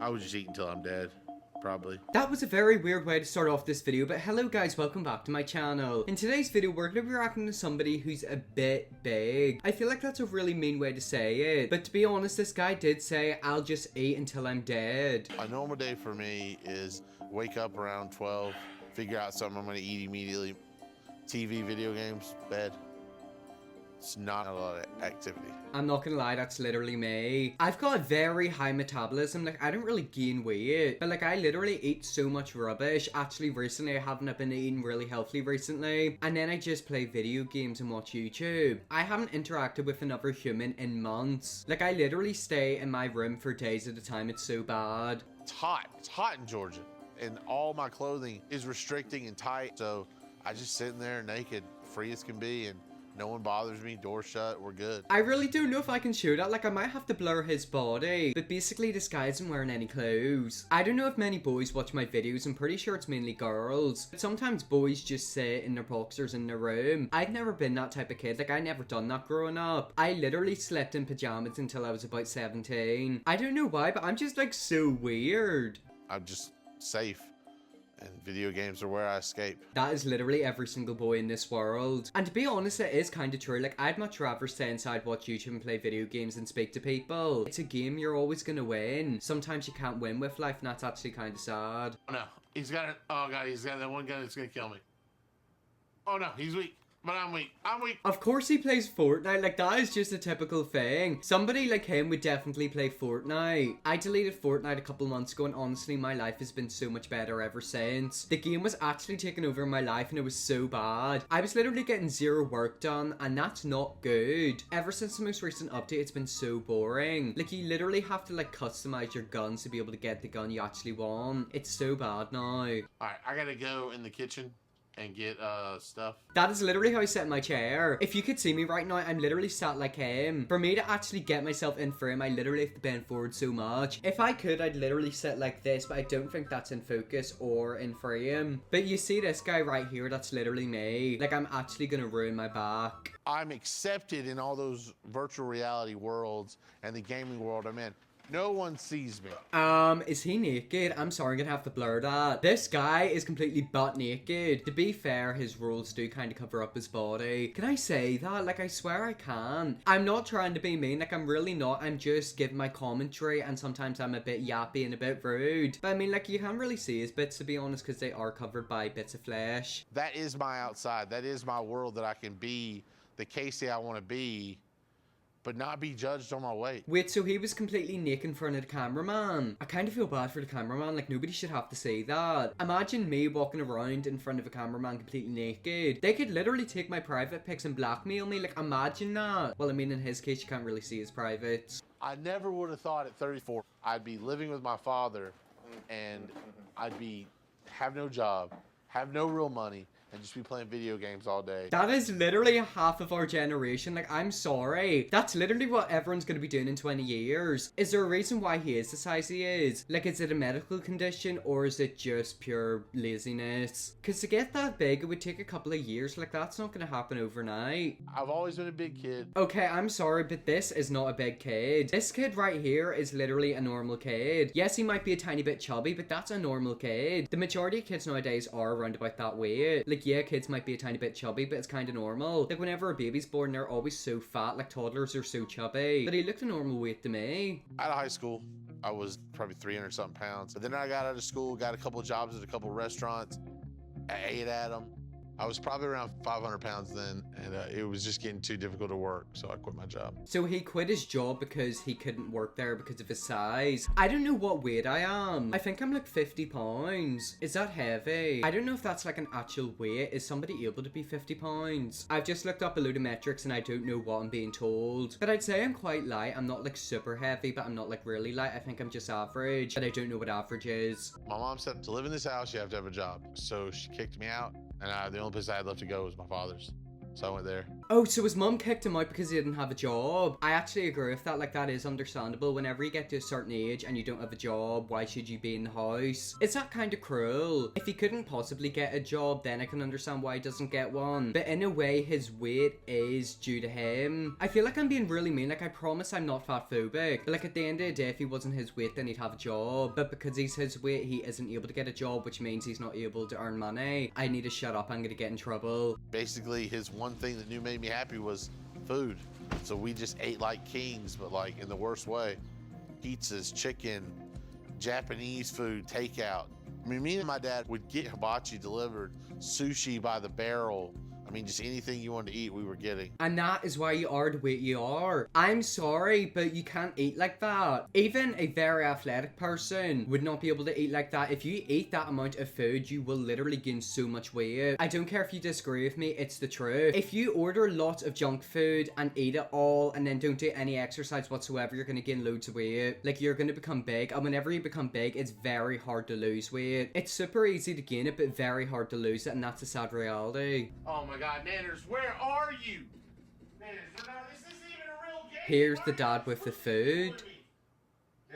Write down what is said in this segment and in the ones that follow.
I would just eat until I'm dead. Probably. That was a very weird way to start off this video, but hello guys, welcome back to my channel. In today's video, we're going to be reacting to somebody who's a bit big. I feel like that's a really mean way to say it, but to be honest, this guy did say, I'll just eat until I'm dead. A normal day for me is wake up around 12, figure out something I'm going to eat immediately. TV, video games, bed. It's not a lot of activity. I'm not gonna lie, that's literally me. I've got a very high metabolism. Like, I don't really gain weight, but like, I literally eat so much rubbish. Actually, recently, I haven't been eating really healthy recently. And then I just play video games and watch YouTube. I haven't interacted with another human in months. Like, I literally stay in my room for days at a time. It's so bad. It's hot in Georgia. And all my clothing is restricting and tight. So I just sit in there naked, free as can be, and no one bothers me, door shut, we're good. I really don't know if I can show that. Like, I might have to blur his body, but basically this guy isn't wearing any clothes. I don't know if many boys watch my videos. I'm pretty sure it's mainly girls, but sometimes boys just sit in their boxers in their room. I've never been that type of kid. Like, I never done that growing up. I literally slept in pajamas until I was about 17. I don't know why, but I'm just like so weird. I'm just safe. And video games are where I escape. That is literally every single boy in this world. And to be honest, it is kind of true. Like, I'd much rather stay inside, watch YouTube and play video games than speak to people. It's a game, you're always gonna win. Sometimes you can't win with life, and that's actually kind of sad. Oh no, he's got it. Oh god, he's got that one gun that's gonna kill me. Oh no, he's weak. But I'm weak. I'm weak. Of course he plays Fortnite. Like, that is just a typical thing. Somebody like him would definitely play Fortnite. I deleted Fortnite a couple months ago, and honestly, my life has been so much better ever since. The game was actually taking over my life, and it was so bad. I was literally getting zero work done, and that's not good. Ever since the most recent update, it's been so boring. Like, you literally have to, like, customize your guns to be able to get the gun you actually want. It's so bad now. Alright, I gotta go in the kitchen and get stuff. That is literally how I sit in my chair. If you could see me right now, I'm literally sat like him. For me to actually get myself in frame, I literally have to bend forward so much. If I could, I'd literally sit like this, but I don't think that's in focus or in frame. But you see this guy right here, that's literally me. Like, I'm actually gonna ruin my back. I'm accepted in all those virtual reality worlds and the gaming world I'm in. No one sees me. Is he naked? I'm sorry, I'm gonna have to blur that. This guy is completely butt naked. To be fair, his rules do kind of cover up his body. Can I say that? Like, I swear I can. I'm not trying to be mean, like, I'm really not. I'm just giving my commentary, and sometimes I'm a bit yappy and a bit rude. But I mean, like, you can't really see his bits, to be honest, because they are covered by bits of flesh. That is my outside. That is my world that I can be the Casey I want to be, but not be judged on my weight. Wait, so he was completely naked in front of the cameraman? I kind of feel bad for the cameraman, like, nobody should have to say that. Imagine me walking around in front of a cameraman completely naked. They could literally take my private pics and blackmail me, like, imagine that. Well, I mean, in his case, you can't really see his privates. I never would have thought at 34 I'd be living with my father and I'd have no job, have no real money, and just be playing video games all day. That is literally half of our generation. Like, I'm sorry. That's literally what everyone's gonna be doing in 20 years. Is there a reason why he is the size he is? Like, is it a medical condition or is it just pure laziness? Because to get that big, it would take a couple of years. Like, that's not gonna happen overnight. I've always been a big kid. Okay, I'm sorry, but this is not a big kid. This kid right here is literally a normal kid. Yes, he might be a tiny bit chubby, but that's a normal kid. The majority of kids nowadays are around about that weight. Like, yeah, kids might be a tiny bit chubby, but it's kind of normal. Like, whenever a baby's born, they're always so fat. Like, toddlers are so chubby. But he looked a normal weight to me. Out of high school, I was probably 300 something pounds. But then I got out of school, got a couple of jobs at a couple of restaurants. I ate at them. I was probably around 500 pounds then, and it was just getting too difficult to work, so I quit my job. So he quit his job because he couldn't work there because of his size. I don't know what weight I am. I think I'm like 50 pounds. Is that heavy? I don't know if that's like an actual weight. Is somebody able to be 50 pounds? I've just looked up a load of metrics and I don't know what I'm being told. But I'd say I'm quite light. I'm not like super heavy, but I'm not like really light. I think I'm just average, but I don't know what average is. My mom said to live in this house, you have to have a job. So she kicked me out, and the only place I had left to go was my father's. So I went there. Oh, so his mum kicked him out because he didn't have a job. I actually agree with that. Like, that is understandable. Whenever you get to a certain age and you don't have a job, why should you be in the house? It's that kind of cruel. If he couldn't possibly get a job, then I can understand why he doesn't get one. But in a way, his weight is due to him. I feel like I'm being really mean. Like, I promise I'm not fat phobic. But like, at the end of the day, if he wasn't his weight, then he'd have a job. But because he's his weight, he isn't able to get a job, which means he's not able to earn money. I need to shut up. I'm gonna get in trouble. Basically, his one thing that made me happy was food. So we just ate like kings, but like in the worst way. Pizzas, chicken, Japanese food, takeout. I mean, me and my dad would get hibachi delivered, sushi by the barrel. I mean, just anything you wanted to eat, we were getting. And that is why you are the way you are. I'm sorry, but you can't eat like that. Even a very athletic person would not be able to eat like that. If you eat that amount of food, you will literally gain so much weight. I don't care if you disagree with me, it's the truth. If you order lots of junk food and eat it all and then don't do any exercise whatsoever, you're gonna gain loads of weight. Like, you're gonna become big, and whenever you become big, it's very hard to lose weight. It's super easy to gain it, but very hard to lose it, and that's a sad reality. Oh my God, Nanners, where are you? Nanners, this isn't even a real game. Here's the dad with the food.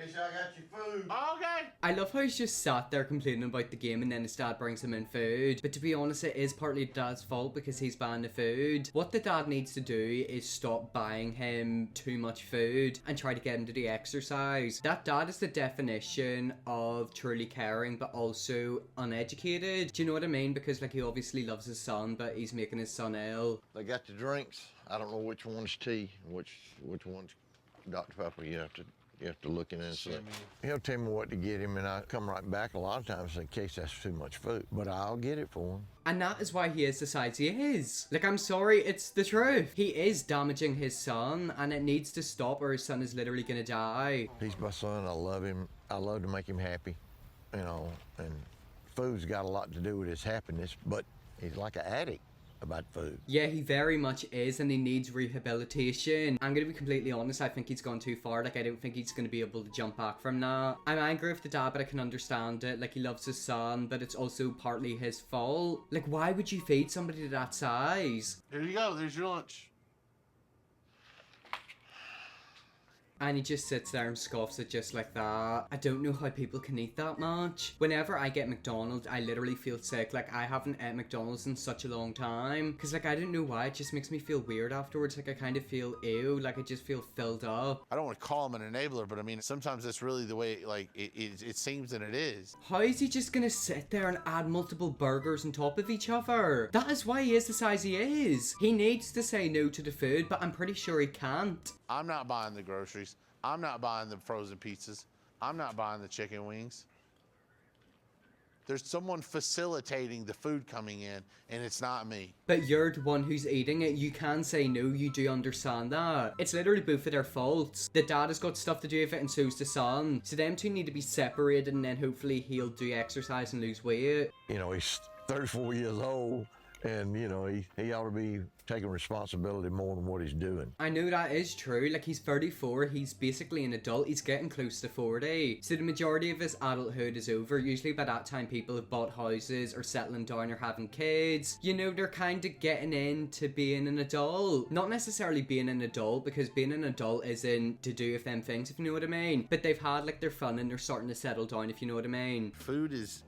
Casey, I got your food. Okay. I love how he's just sat there complaining about the game and then his dad brings him in food. But to be honest, it is partly dad's fault because he's buying the food. What the dad needs to do is stop buying him too much food and try to get him to do exercise. That dad is the definition of truly caring but also uneducated. Do you know what I mean? Because like, he obviously loves his son, but he's making his son ill. They got the drinks. I don't know which one's tea, which one's Dr. Pepper. You have to look in and see. He'll tell me what to get him, and I come right back a lot of times in case that's too much food. But I'll get it for him. And that is why he is the size he is. Like, I'm sorry, it's the truth. He is damaging his son, and it needs to stop or his son is literally gonna die. He's my son. I love him. I love to make him happy, you know, and food's got a lot to do with his happiness, but he's like an addict about food. Yeah, he very much is, and he needs rehabilitation. I'm gonna be completely honest, I think he's gone too far. Like, I don't think he's gonna be able to jump back from that. I'm angry with the dad, but I can understand it. Like, he loves his son, but it's also partly his fault. Like, why would you feed somebody to that size? Here you go, there's your lunch. And he just sits there and scoffs it just like that. I don't know how people can eat that much. Whenever I get McDonald's, I literally feel sick. Like, I haven't ate McDonald's in such a long time. Because, like, I don't know why. It just makes me feel weird afterwards. Like, I kind of feel ew. Like, I just feel filled up. I don't want to call him an enabler, but I mean, sometimes that's really the way, like, it seems that it is. How is he just gonna sit there and add multiple burgers on top of each other? That is why he is the size he is. He needs to say no to the food, but I'm pretty sure he can't. I'm not buying the groceries. I'm not buying the frozen pizzas. I'm not buying the chicken wings. There's someone facilitating the food coming in, and it's not me. But you're the one who's eating it. You can say no, you do understand that. It's literally both of their faults. The dad has got stuff to do with it, and so's the son. So them two need to be separated, and then hopefully he'll do exercise and lose weight. You know, he's 34 years old, and, you know, he ought to be taking responsibility more than what he's doing. I know that is true. Like, he's 34, he's basically an adult, he's getting close to 40. So the majority of his adulthood is over. Usually by that time people have bought houses or settling down or having kids. You know, they're kind of getting into being an adult. Not necessarily being an adult, because being an adult isn't to do with them things, if you know what I mean. But they've had like their fun and they're starting to settle down, if you know what I mean. Food is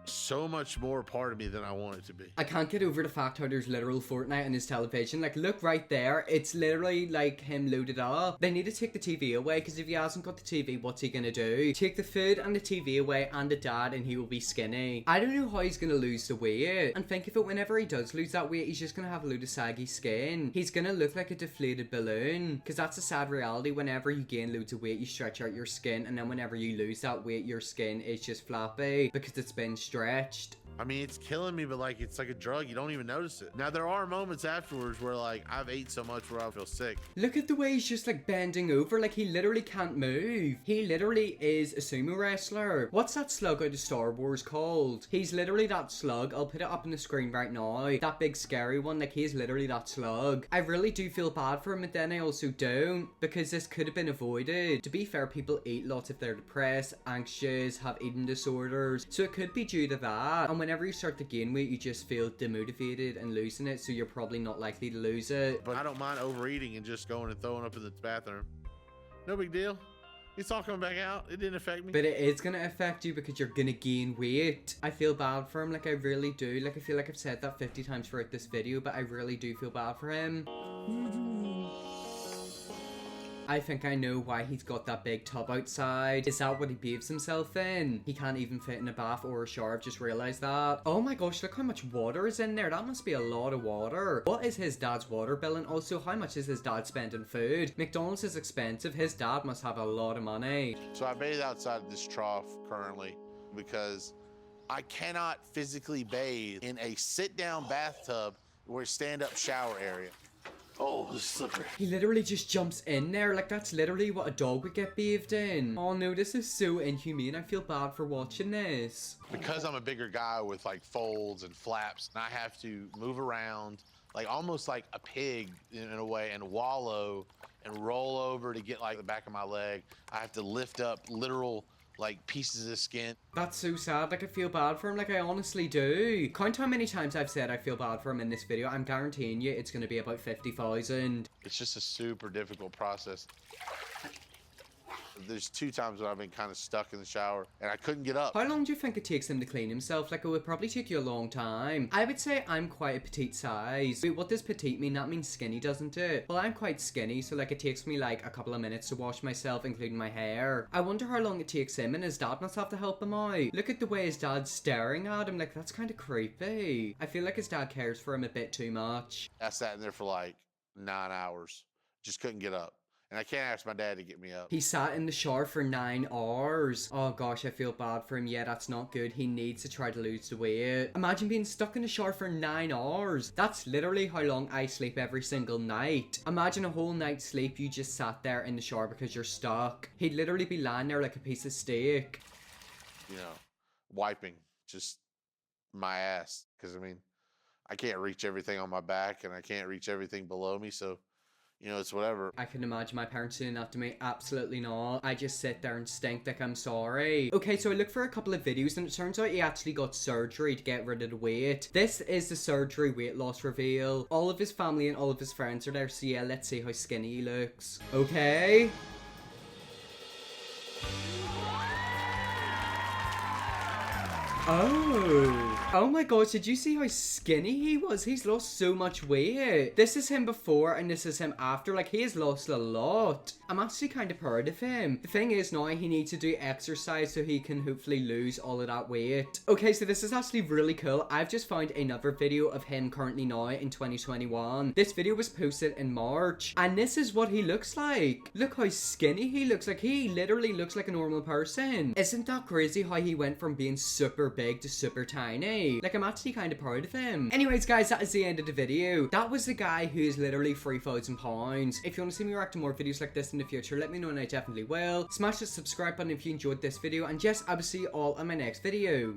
so much more a part of me than I want it to be. I can't get over the fact how there's literal Fortnite on his television. Like, look right there. It's literally like him loaded up. They need to take the TV away, because if he hasn't got the TV, what's he gonna do? Take the food and the TV away and the dad and he will be skinny. I don't know how he's gonna lose the weight. And think of it, whenever he does lose that weight, he's just gonna have a load of saggy skin. He's gonna look like a deflated balloon, because that's a sad reality. Whenever you gain loads of weight, you stretch out your skin, and then whenever you lose that weight, your skin is just flappy because it's been stretched. I mean, it's killing me, but like, it's like a drug. You don't even notice it. Now, there are moments afterwards where like I've ate so much where I feel sick. Look at the way he's just like bending over. Like, he literally can't move. He literally is a sumo wrestler. What's that slug out of Star Wars called? He's literally that slug. I'll put it up on the screen right now. That big scary one. Like, he's literally that slug. I really do feel bad for him, but then I also don't, because this could have been avoided. To be fair, people eat lots if they're depressed, anxious, have eating disorders, so it could be due to that. And whenever you start to gain weight, you just feel demotivated and losing it, so you're probably not likely to lose it. But I don't mind overeating and just going and throwing up in the bathroom. No big deal. It's all coming back out. It didn't affect me. But it is gonna affect you because you're gonna gain weight. I feel bad for him, like I really do. Like I feel like I've said that 50 times throughout this video, but I really do feel bad for him. I think I know why he's got that big tub outside. Is that what he bathes himself in? He can't even fit in a bath or a shower. I've just realized that. Oh my gosh, look how much water is in there. That must be a lot of water. What is his dad's water bill? And also, how much is his dad spending food? McDonald's is expensive. His dad must have a lot of money. So I bathe outside this trough currently because I cannot physically bathe in a sit-down bathtub or stand-up shower area. Oh, this is slippery. He literally just jumps in there. Like, that's literally what a dog would get bathed in. Oh no, this is so inhumane. I feel bad for watching this. Because I'm a bigger guy with like folds and flaps, and I have to move around like almost like a pig in a way and wallow and roll over to get like the back of my leg. I have to lift up literal like pieces of skin. That's so sad. Like, I feel bad for him. Like, I honestly do. Count how many times I've said I feel bad for him in this video. I'm guaranteeing you it's going to be about 50,000. It's just a super difficult process. There's 2 times when I've been kind of stuck in the shower and I couldn't get up. How long do you think it takes him to clean himself? Like, it would probably take you a long time. I would say I'm quite a petite size. Wait, what does petite mean? That means skinny, doesn't it? Well, I'm quite skinny, so like it takes me like a couple of minutes to wash myself, including my hair. I wonder how long it takes him, and his dad must have to help him out. Look at the way his dad's staring at him. Like, that's kind of creepy. I feel like his dad cares for him a bit too much. I sat in there for like 9 hours. Just couldn't get up. And I can't ask my dad to get me up. He sat in the shower for 9 hours. Oh gosh, I feel bad for him. Yeah, that's not good. He needs to try to lose the weight. Imagine being stuck in the shower for 9 hours. That's literally how long I sleep every single night. Imagine a whole night's sleep you just sat there in the shower because you're stuck. He'd literally be lying there like a piece of steak. You know, wiping just my ass. Because I mean, I can't reach everything on my back and I can't reach everything below me. So, you know, it's whatever. I can imagine my parents doing that to me. Absolutely not. I just sit there and stink like I'm sorry. Okay, so I looked for a couple of videos and it turns out he actually got surgery to get rid of the weight. This is the surgery weight loss reveal. All of his family and all of his friends are there, so yeah, let's see how skinny he looks. Okay. Oh my gosh, did you see how skinny he was? He's lost so much weight. This is him before and this is him after. Like, he has lost a lot. I'm actually kind of proud of him. The thing is now he needs to do exercise so he can hopefully lose all of that weight. Okay, so this is actually really cool. I've just found another video of him currently now in 2021. This video was posted in March and this is what he looks like. Look how skinny he looks. Like, he literally looks like a normal person. Isn't that crazy how he went from being super big to super tiny? Like, I'm actually kind of proud of him. Anyways, guys, that is the end of the video. That was the guy who is literally 3,000 pounds. If you want to see me react to more videos like this in the future, let me know and I definitely will. Smash the subscribe button if you enjoyed this video, and yes, I will see you all in my next video.